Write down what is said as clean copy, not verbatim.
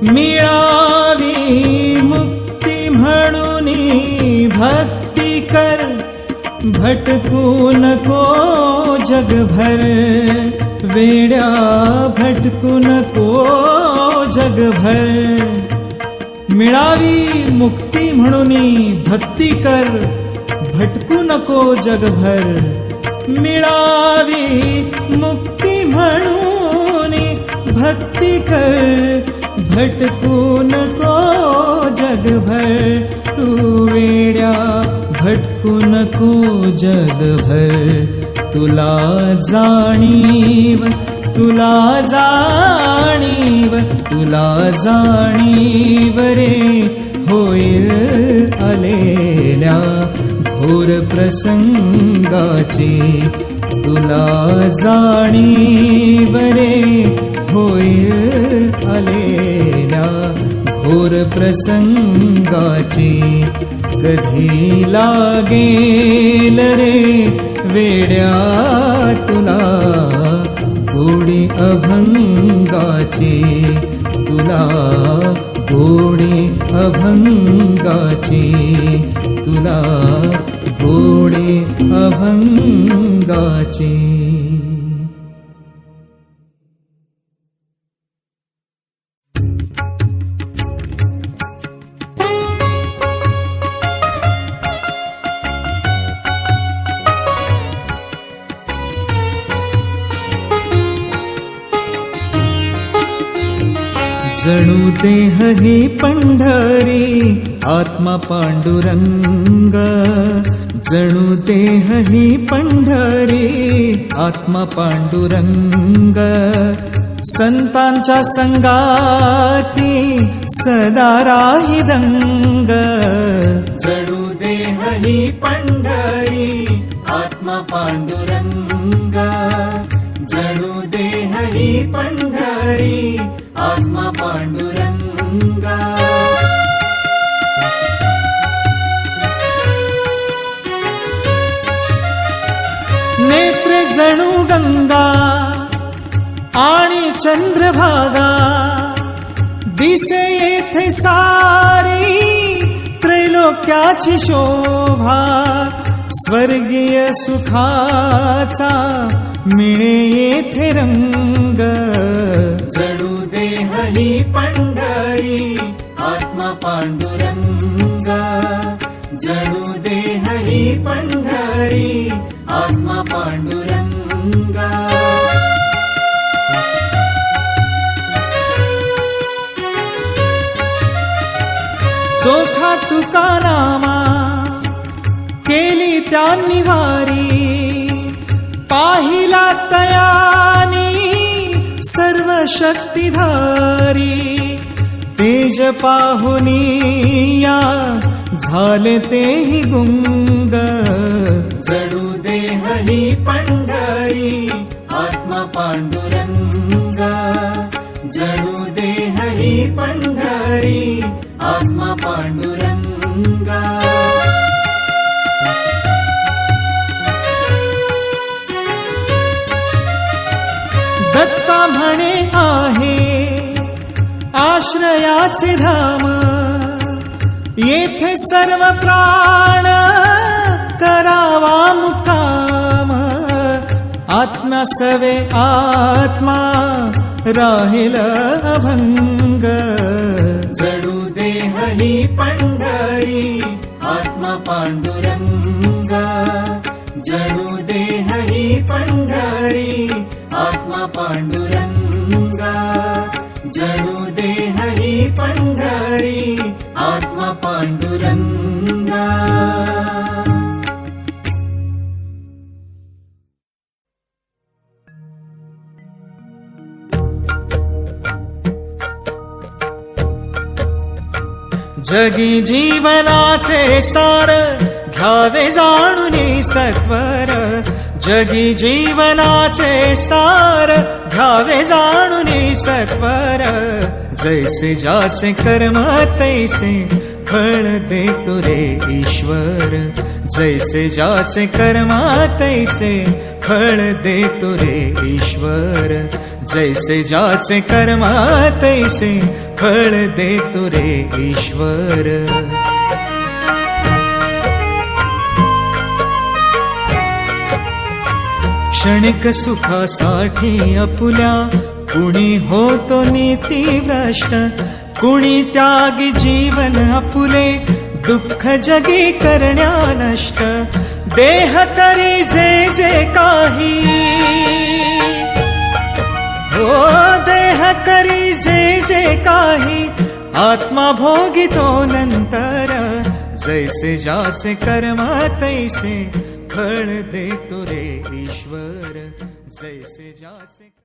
मिळावी मुक्ती म्हणून भक्ती कर, भटकू नको जगभर, वेड्या भटकू नको जगभर. मिळावी मुक्ती म्हणून भक्ती कर, भटकू नको जगभर. मिळावी मुक्ती म्हणून भक्ती कर, भटकू नको जगभर. तू वेड्या भटकू नको जगभर. तुला जाणीव, तुला जाणीव, तुला जाणीव रे होईल आलेल्या घोर प्रसंगाची. तुला जाणीव रे होईल आलेल्या घोर प्रसंगाची. कधी लागेल रे वेड्या तुला गोडी अभंगाची. तुला गोडी अभंगाची. तुला गोडी अभंगाची. जणू देह ही पंढरी आत्मा पांडुरंग. जणू देह ही पंढरी आत्मा पांडुरंग. संतांच्या संगाती सदा राही दंग. जणू देह ही पंढरी आत्मा पांडुरंग. जणू देह ही पंढरी आत्मा पांडुरंग. नेत्र जणू गंगा आणि चंद्रभागा. दिसे येथे सारी त्रैलोक्याची शोभा. स्वर्गीय सुखाचा मिळे येथे रंग. जणू देह ही पंढरी आत्मा पांडुरंग. जणू देह ही पंढरी आत्मा पांडुरंग. चोखा तुका नामा केली त्यांनी वारी. पाहिला तयानी सर्व शक्तिधारी. तेज पाहुनी या झाले तेही गुंग. जणू देह ही पंढरी आत्मा पांडुरंग. जणू देह ही पंढरी आत्मा पांडुरंग. दत्ता म्हणे आहे आश्रयाचे धाम. येथे सर्व प्राण करावा मुकाम. आत्मा सवे आत्मा राहील अभंग. जणू देह ही पंढरी आत्मा पांडुरंग. जणू देह ही पंढरी आत्मा पांडुरंग. जणू देह ही पंढरी आत्मा पांडुरंग. जगी जीवनाचे सार घ्यावे जाणून सत्वर. जगी जीवनाचे सार घ्यावे जाणून सत्वर. जैसे ज्याचे कर्म तैसे फळ देतो रे ईश्वर. जैसे ज्याचे कर्म तैसे फळ देतो रे ईश्वर. जैसे ज्याचे कर्म तैसे फळ देतो रे ईश्वर. क्षणिक सुखासाठी आपुल्या कुणी होतो नीतिभ्रष्ट. कुणी त्यागी जीवन आपुले दुःख जगी करण्या नष्ट. देह करी जे जे काही, हो देह करी जे जे काही, आत्मा भोगितो नंतर. जैसे ज्याचे कर्म तैसे फळ देतो रे ईश्वर. जैसे ज्याचे